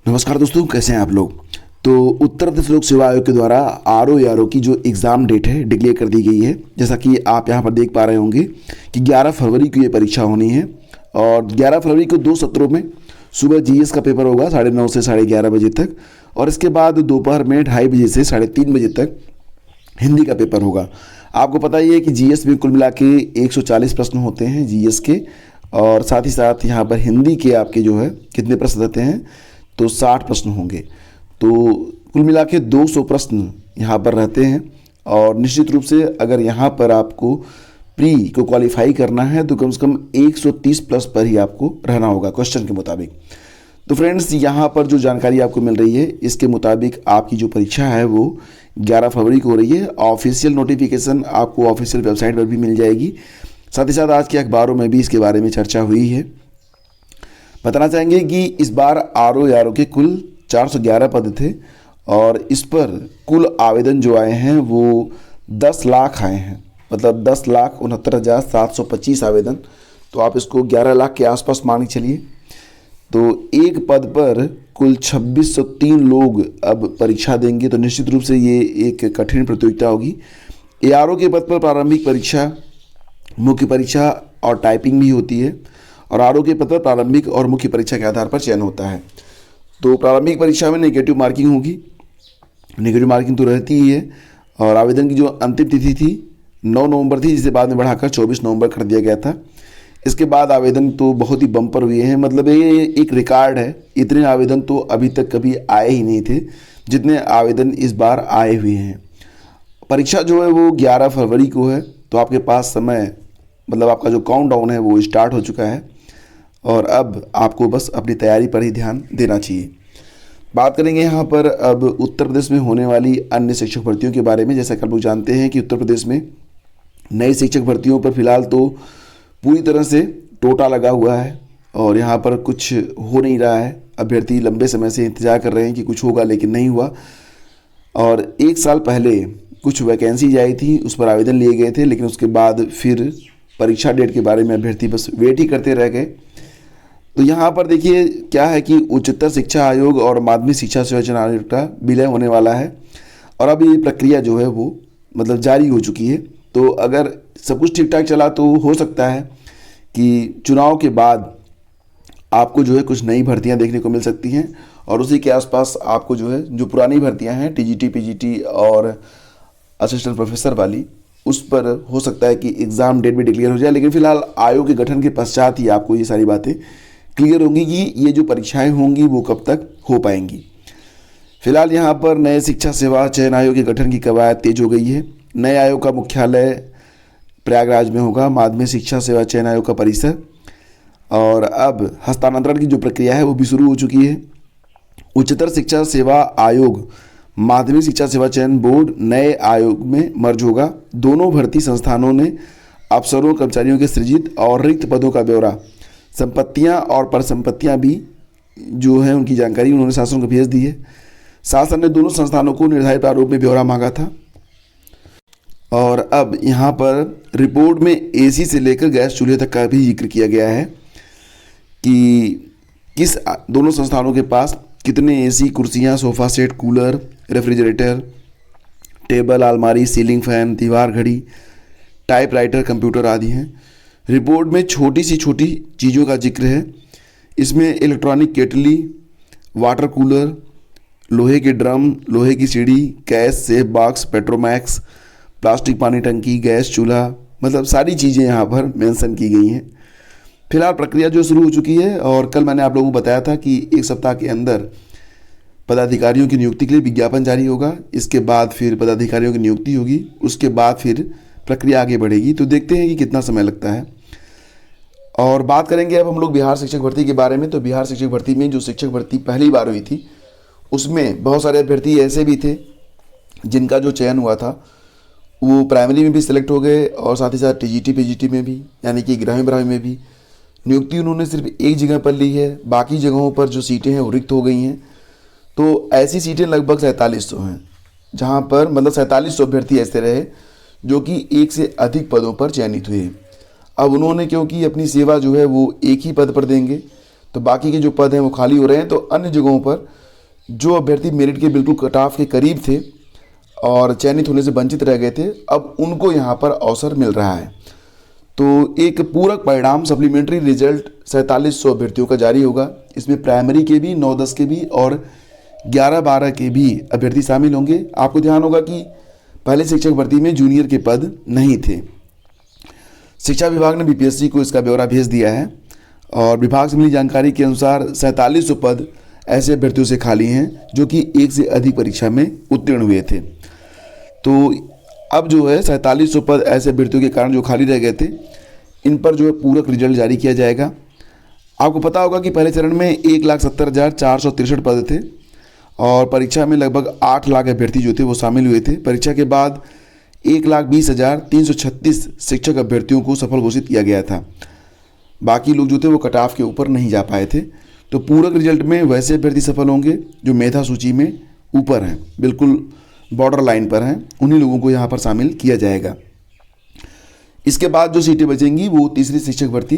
नमस्कार दोस्तों, कैसे हैं आप लोग। तो उत्तर प्रदेश लोक सेवा आयोग के द्वारा आरओ की जो एग्ज़ाम डेट है डिक्लेयर कर दी गई है। जैसा कि आप यहाँ पर देख पा रहे होंगे कि 11 फरवरी को ये परीक्षा होनी है और 11 फरवरी को 2 सत्रों में सुबह जीएस का पेपर होगा 9:30 से 11:30 बजे तक, और इसके बाद दोपहर में 2:30 बजे से 3:30 बजे तक हिंदी का पेपर होगा। आपको पता ही है कि जीएस में कुल मिला के 140 प्रश्न होते हैं जीएस के, और साथ ही साथ यहाँ पर हिंदी के आपके जो है कितने प्रश्न रहते हैं, तो 60 प्रश्न होंगे। तो कुल मिला के 200 प्रश्न यहाँ पर रहते हैं। और निश्चित रूप से अगर यहाँ पर आपको प्री को क्वालिफाई करना है तो कम से कम 130 प्लस पर ही आपको रहना होगा क्वेश्चन के मुताबिक। तो फ्रेंड्स, यहाँ पर जो जानकारी आपको मिल रही है इसके मुताबिक आपकी जो परीक्षा है वो 11 फरवरी को हो रही है। ऑफिशियल नोटिफिकेशन आपको ऑफिशियल वेबसाइट पर भी मिल जाएगी। साथ ही साथ आज के अखबारों में भी इसके बारे में चर्चा हुई है। बताना चाहेंगे कि इस बार आरओ के कुल 411 पद थे और इस पर कुल आवेदन जो आए हैं वो 10 लाख आए हैं, मतलब 10,69,725 आवेदन। तो आप इसको 11 लाख के आसपास मान के चलिए। तो एक पद पर कुल 2603 लोग अब परीक्षा देंगे। तो निश्चित रूप से ये एक कठिन प्रतियोगिता होगी। एआरओ के पद पर प्रारंभिक परीक्षा, मुख्य परीक्षा और टाइपिंग भी होती है, और आरओ के पद पर प्रारंभिक और मुख्य परीक्षा के आधार पर चयन होता है। तो प्रारंभिक परीक्षा में नेगेटिव मार्किंग होगी, नेगेटिव मार्किंग तो रहती ही है। और आवेदन की जो अंतिम तिथि थी 9 नवंबर थी, जिसे बाद में बढ़ाकर 24 नवंबर कर दिया गया था। इसके बाद आवेदन तो बहुत ही बम्पर हुए हैं, मतलब ये एक रिकॉर्ड है। इतने आवेदन तो अभी तक कभी आए ही नहीं थे जितने आवेदन इस बार आए हुए हैं। परीक्षा जो है वो 11 फरवरी को है। तो आपके पास समय, मतलब आपका जो काउंटडाउन है वो स्टार्ट हो चुका है और अब आपको बस अपनी तैयारी पर ही ध्यान देना चाहिए। बात करेंगे यहाँ पर अब उत्तर प्रदेश में होने वाली अन्य शिक्षक भर्तियों के बारे में। जैसा कि आप लोग जानते हैं कि उत्तर प्रदेश में नई शिक्षक भर्तियों पर फिलहाल तो पूरी तरह से टोटा लगा हुआ है और यहाँ पर कुछ हो नहीं रहा है। अभ्यर्थी लंबे समय से इंतजार कर रहे हैं कि कुछ होगा, लेकिन नहीं हुआ। और 1 साल पहले कुछ वैकेंसी आई थी, उस पर आवेदन लिए गए थे, लेकिन उसके बाद फिर परीक्षा डेट के बारे में अभ्यर्थी बस वेट ही करते रह गए। तो यहाँ पर देखिए क्या है कि उच्चतर शिक्षा आयोग और माध्यमिक शिक्षा सेवा चयन आयोग का विलय होने वाला है और अब ये प्रक्रिया जो है वो मतलब जारी हो चुकी है। तो अगर सब कुछ ठीक ठाक चला तो हो सकता है कि चुनाव के बाद आपको जो है कुछ नई भर्तियां देखने को मिल सकती हैं, और उसी के आसपास आपको जो है जो पुरानी भर्तियां हैं टीजीटी, पीजीटी और असिस्टेंट प्रोफेसर वाली, उस पर हो सकता है कि एग्ज़ाम डेट भी डिक्लेयर हो जाए। लेकिन फिलहाल आयोग के गठन के पश्चात ही आपको ये सारी बातें क्लियर होंगी कि ये जो परीक्षाएं होंगी वो कब तक हो पाएंगी। फिलहाल यहाँ पर नए शिक्षा सेवा चयन आयोग के गठन की कवायद तेज हो गई है। नए आयोग का मुख्यालय प्रयागराज में होगा, माध्यमिक शिक्षा सेवा चयन आयोग का परिसर। और अब हस्तांतरण की जो प्रक्रिया है वो भी शुरू हो चुकी है। उच्चतर शिक्षा सेवा आयोग माध्यमिक शिक्षा सेवा चयन बोर्ड नए आयोग में मर्ज होगा। दोनों भर्ती संस्थानों ने अफसरों कर्मचारियों के सृजित और रिक्त पदों का ब्यौरा, संपत्तियां और परिसंपत्तियां भी जो है उनकी जानकारी उन्होंने शासन को भेज दी है। शासन ने दोनों संस्थानों को निर्धारित प्रारूप में ब्यौरा मांगा था। और अब यहाँ पर रिपोर्ट में एसी से लेकर गैस चूल्हे तक का भी जिक्र किया गया है कि किस दोनों संस्थानों के पास कितने एसी, कुर्सियाँ, sofa set, cooler, refrigerator, table, अलमारी, सीलिंग फैन, दीवार घड़ी, टाइपराइटर, कंप्यूटर आदि हैं। रिपोर्ट में छोटी सी छोटी चीज़ों का जिक्र है। इसमें इलेक्ट्रॉनिक केटली, वाटर कूलर, लोहे के ड्रम, लोहे की सीढ़ी, gas safe box, Petromax, plastic पानी टंकी, गैस चूल्हा, मतलब सारी चीज़ें यहाँ पर मेंशन की गई हैं। फिलहाल प्रक्रिया जो शुरू हो चुकी है, और कल मैंने आप लोगों को बताया था कि 1 सप्ताह के अंदर पदाधिकारियों की नियुक्ति के लिए विज्ञापन जारी होगा। इसके बाद फिर पदाधिकारियों की नियुक्ति होगी, उसके बाद फिर प्रक्रिया आगे बढ़ेगी। तो देखते हैं कि कितना समय लगता है। और बात करेंगे अब हम लोग बिहार शिक्षक भर्ती के बारे में। तो बिहार शिक्षक भर्ती में जो शिक्षक भर्ती पहली बार हुई थी उसमें बहुत सारे अभ्यर्थी ऐसे भी थे जिनका जो चयन हुआ था वो प्राइमरी में भी सिलेक्ट हो गए और साथ ही साथ टीजीटी, पीजीटी में भी, यानी कि 11वीं 12वीं में भी नियुक्ति उन्होंने सिर्फ एक जगह पर ली है। बाकी जगहों पर जो सीटें हैं वो रिक्त हो गई हैं। तो ऐसी सीटें लगभग 4700 हैं, जहां पर मतलब 4700 अभ्यर्थी ऐसे रहे जो कि एक से अधिक पदों पर चयनित हुए। अब उन्होंने क्योंकि अपनी सेवा जो है वो एक ही पद पर देंगे, तो बाकी के जो पद हैं वो खाली हो रहे हैं। तो अन्य जगहों पर जो अभ्यर्थी मेरिट के बिल्कुल कट ऑफ के करीब थे और चयनित होने से वंचित रह गए थे, अब उनको यहाँ पर अवसर मिल रहा है। तो एक पूरक परिणाम सप्लीमेंट्री रिजल्ट 4700 अभ्यर्थियों का जारी होगा। इसमें प्राइमरी के भी, 9-10 के भी और 11-12 के भी अभ्यर्थी शामिल होंगे। आपको ध्यान होगा कि पहले शिक्षक भर्ती में जूनियर के पद नहीं थे। शिक्षा विभाग ने बीपीएससी को इसका ब्यौरा भेज दिया है और विभाग से मिली जानकारी के अनुसार 4700 पद ऐसे अभ्यर्थियों से खाली हैं जो कि एक से अधिक परीक्षा में उत्तीर्ण हुए थे। तो अब जो है 4700 पद ऐसे अभ्यर्थियों के कारण जो खाली रह गए थे, इन पर जो है पूरक रिजल्ट जारी किया जाएगा। आपको पता होगा कि पहले चरण में 1,70,463 पद थे और परीक्षा में लगभग 8 लाख अभ्यर्थी जो थे वो शामिल हुए थे। परीक्षा के बाद 1,20,336 शिक्षक अभ्यर्थियों को सफल घोषित किया गया था। बाकी लोग जो थे वो कट ऑफ के ऊपर नहीं जा पाए थे। तो पूरक रिजल्ट में वैसे अभ्यर्थी सफल होंगे जो मेधा सूची में ऊपर हैं, बिल्कुल बॉर्डर लाइन पर हैं, उन्हीं लोगों को यहाँ पर शामिल किया जाएगा। इसके बाद जो सीटें बचेंगी वो तीसरी शिक्षक भर्ती,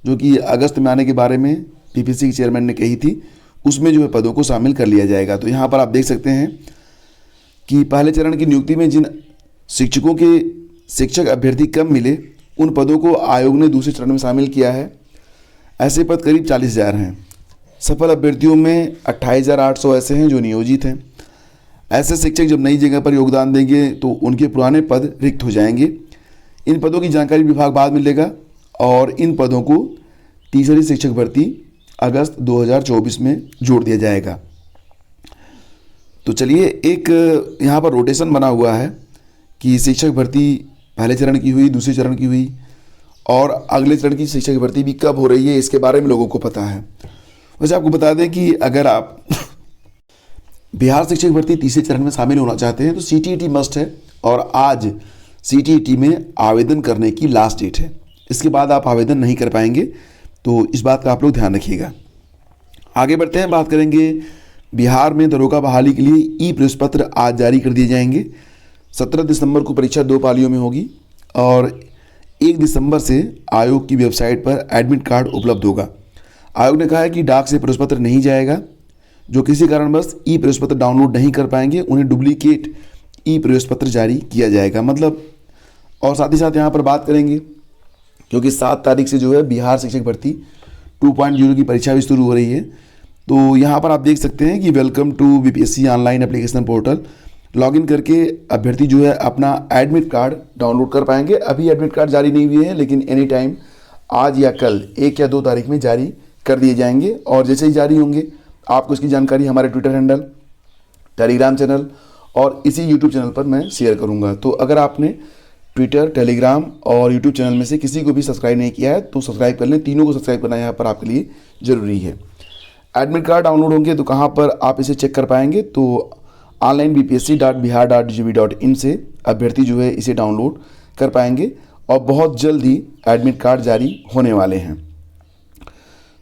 जो कि अगस्त में आने के बारे में बीपीएससी के चेयरमैन ने कही थी, उसमें जो है पदों को शामिल कर लिया जाएगा। तो यहाँ पर आप देख सकते हैं कि पहले चरण की नियुक्ति में जिन शिक्षकों के शिक्षक अभ्यर्थी कम मिले, उन पदों को आयोग ने दूसरे चरण में शामिल किया है। ऐसे पद करीब 40,000 हैं। सफल अभ्यर्थियों में 28,800 ऐसे हैं जो नियोजित हैं। ऐसे शिक्षक जब नई जगह पर योगदान देंगे तो उनके पुराने पद रिक्त हो जाएंगे। इन पदों की जानकारी विभाग बाद में लेगा और इन पदों को तीसरी शिक्षक भर्ती अगस्त 2024 में जोड़ दिया जाएगा। तो चलिए, एक यहाँ पर रोटेशन बना हुआ है कि शिक्षक भर्ती पहले चरण की हुई, दूसरे चरण की हुई और अगले चरण की शिक्षक भर्ती भी कब हो रही है, इसके बारे में लोगों को पता है। वैसे आपको बता दें कि अगर आप बिहार शिक्षक भर्ती तीसरे चरण में शामिल होना चाहते हैं तो सीटीईटी मस्ट है और आज सीटीईटी में आवेदन करने की लास्ट डेट है। इसके बाद आप आवेदन नहीं कर पाएंगे, तो इस बात का आप लोग ध्यान रखिएगा। आगे बढ़ते हैं, बात करेंगे बिहार में दरोगा बहाली के लिए ई प्रवेश पत्र आज जारी कर दिए जाएंगे। 17 दिसंबर को परीक्षा 2 पालियों में होगी और 1 दिसंबर से आयोग की वेबसाइट पर एडमिट कार्ड उपलब्ध होगा। आयोग ने कहा है कि डाक से प्रवेश पत्र नहीं जाएगा। जो किसी कारणवश ई प्रवेश पत्र डाउनलोड नहीं कर पाएंगे उन्हें डुप्लीकेट ई प्रवेश पत्र जारी किया जाएगा, मतलब। और साथ ही साथ यहाँ पर बात करेंगे क्योंकि 7 तारीख से जो है बिहार शिक्षक भर्ती 2.0 की परीक्षा भी शुरू हो रही है। तो यहाँ पर आप देख सकते हैं कि welcome to BPSC online application portal, login करके अभ्यर्थी जो है अपना एडमिट कार्ड डाउनलोड कर पाएंगे। अभी एडमिट कार्ड जारी नहीं हुए हैं, लेकिन एनी टाइम आज या कल 1 या 2 तारीख में जारी कर दिए जाएंगे। और जैसे ही जारी होंगे आपको इसकी जानकारी हमारे ट्विटर हैंडल, टेलीग्राम चैनल और इसी यूट्यूब चैनल पर मैं शेयर करूंगा। तो अगर आपने ट्विटर, टेलीग्राम और यूट्यूब चैनल में से किसी को भी सब्सक्राइब नहीं किया है तो सब्सक्राइब कर लें। तीनों को सब्सक्राइब करना यहाँ पर आपके लिए ज़रूरी है। एडमिट कार्ड डाउनलोड होंगे तो कहाँ पर आप इसे चेक कर पाएंगे, तो ऑनलाइन bpsc.bihar.gov.in से अभ्यर्थी जो है इसे डाउनलोड कर पाएंगे और बहुत जल्द ही एडमिट कार्ड जारी होने वाले हैं।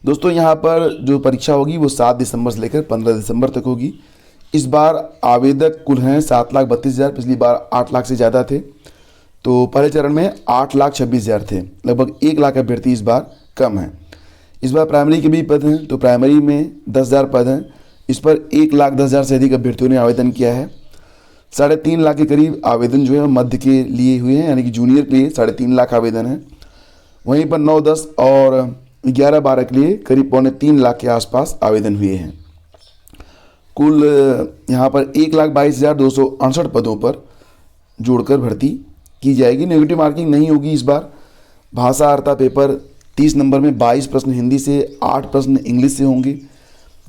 दोस्तों, यहाँ पर जो परीक्षा होगी वो 7 दिसंबर से लेकर 15 दिसंबर तक होगी। इस बार आवेदक कुल हैं 7,32,000, पिछली बार 8 लाख से ज़्यादा थे। तो पहले चरण में 8,26,000 थे, लगभग 1 लाख अभ्यर्थी इस बार कम हैं। इस बार प्राइमरी के भी पद हैं, तो प्राइमरी में 10,000 पद हैं। इस पर 1,10,000 से अधिक अभ्यर्थियों ने आवेदन किया है। 3.5 लाख के करीब आवेदन जो है मध्य के लिए हुए हैं, यानी कि जूनियर के लिए 3.5 लाख आवेदन हैं। वहीं पर 9, 10 और 11, 12 के लिए करीब 2.25 लाख के आसपास आवेदन हुए हैं। कुल यहाँ पर 1,22,268 पदों पर जोड़कर भर्ती की जाएगी। नेगेटिव मार्किंग नहीं होगी इस बार। भाषा अर्ता पेपर 30 नंबर में 22 प्रश्न हिंदी से, 8 प्रश्न इंग्लिश से होंगे।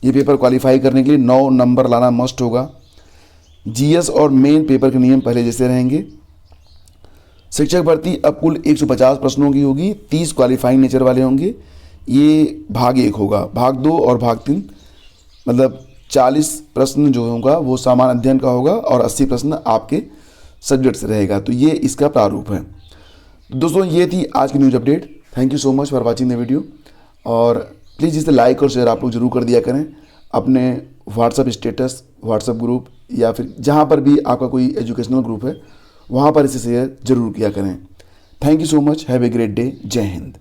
ये पेपर क्वालिफाई करने के लिए 9 नंबर लाना मस्ट होगा। जीएस और मेन पेपर के नियम पहले जैसे रहेंगे। शिक्षक भर्ती अब कुल 150 प्रश्नों की होगी, 30 क्वालिफाइंग नेचर वाले होंगे। ये भाग 1 होगा। भाग 2 और भाग 3 मतलब 40 प्रश्न जो होगा वो सामान्य अध्ययन का होगा और 80 प्रश्न आपके सब्जेक्ट से रहेगा। तो ये इसका प्रारूप है। दोस्तों, ये थी आज की news update. Thank you so much for watching the video और प्लीज़ इसे लाइक और शेयर आप लोग जरूर कर दिया करें अपने व्हाट्सएप स्टेटस, व्हाट्सएप ग्रुप या फिर जहाँ पर भी आपका कोई एजुकेशनल ग्रुप है वहाँ पर इसे शेयर जरूर किया करें। Thank you so much. Have a great day. जय हिंद।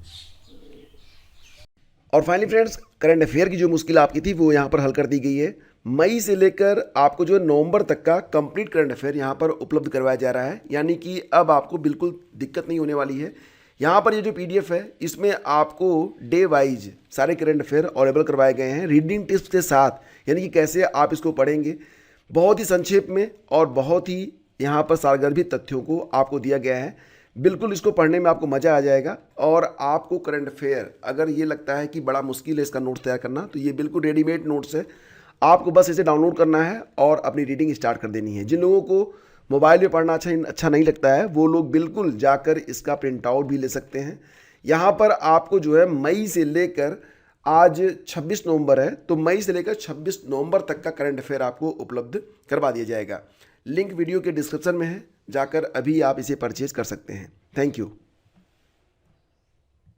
और फाइनली फ्रेंड्स, करंट अफेयर की जो मुश्किल आपकी थी वो यहाँ पर हल कर दी गई है। मई से लेकर आपको जो है नवंबर तक का कंप्लीट करंट अफेयर यहाँ पर उपलब्ध करवाया जा रहा है, यानी कि अब आपको बिल्कुल दिक्कत नहीं होने वाली है। यहाँ पर ये जो पीडीएफ है इसमें आपको डे वाइज सारे करंट अफेयर अवेलेबल करवाए गए हैं रीडिंग टिप्स के साथ, यानी कि कैसे आप इसको पढ़ेंगे। बहुत ही संक्षेप में और बहुत ही यहाँ पर सारगर्भित तथ्यों को आपको दिया गया है। बिल्कुल इसको पढ़ने में आपको मज़ा आ जाएगा। और आपको करंट अफेयर अगर ये लगता है कि बड़ा मुश्किल है इसका नोट्स तैयार करना, तो ये बिल्कुल रेडीमेड नोट्स है, आपको बस इसे डाउनलोड करना है और अपनी रीडिंग स्टार्ट कर देनी है। जिन लोगों को मोबाइल में पढ़ना अच्छा नहीं लगता है वो लोग बिल्कुल जाकर इसका प्रिंट आउट भी ले सकते हैं। यहाँ पर आपको जो है मई से लेकर आज 26 नवंबर है, तो मई से लेकर 26 नवंबर तक का करंट अफेयर आपको उपलब्ध करवा दिया जाएगा। लिंक वीडियो के डिस्क्रिप्शन में है, जाकर अभी आप इसे परचेज कर सकते हैं। Thank you.